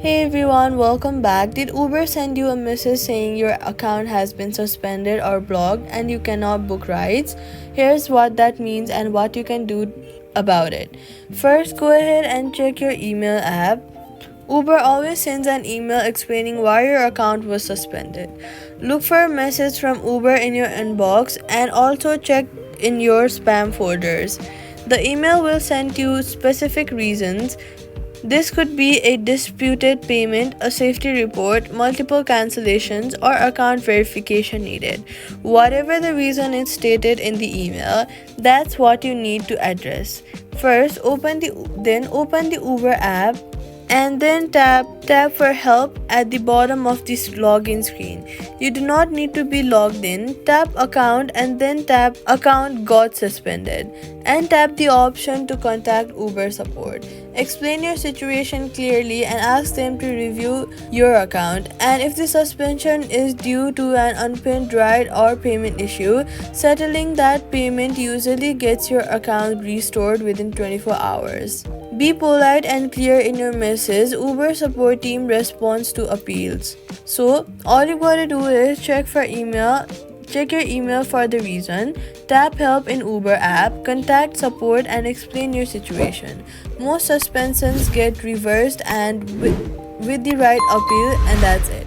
Hey everyone, welcome back. Did Uber send you a message saying your account has been suspended or blocked and you cannot book rides? Here's what that means and what you can do about it. First, go ahead and check your email app. Uber always sends an email explaining why your account was suspended. Look for a message from Uber in your inbox and also check in your spam folders. The email will send you specific reasons. This could be a disputed payment, a safety report, multiple cancellations, or account verification needed. Whatever the reason is stated in the email, that's what you need to address. First, open the Uber app and then tap for help at the bottom of this login screen. You do not need to be logged in. Tap account and then tap account got suspended and tap the option to contact Uber support. Explain your situation clearly and ask them to review your account, and if the suspension is due to an unpaid ride or payment issue, settling that payment usually gets your account restored within 24 hours. Be polite and clear in your message. Uber support team responds to appeals. So all you gotta do is check your email for the reason, tap help in Uber app, contact support and explain your situation. Most suspensions get reversed and with the right appeal, and that's it.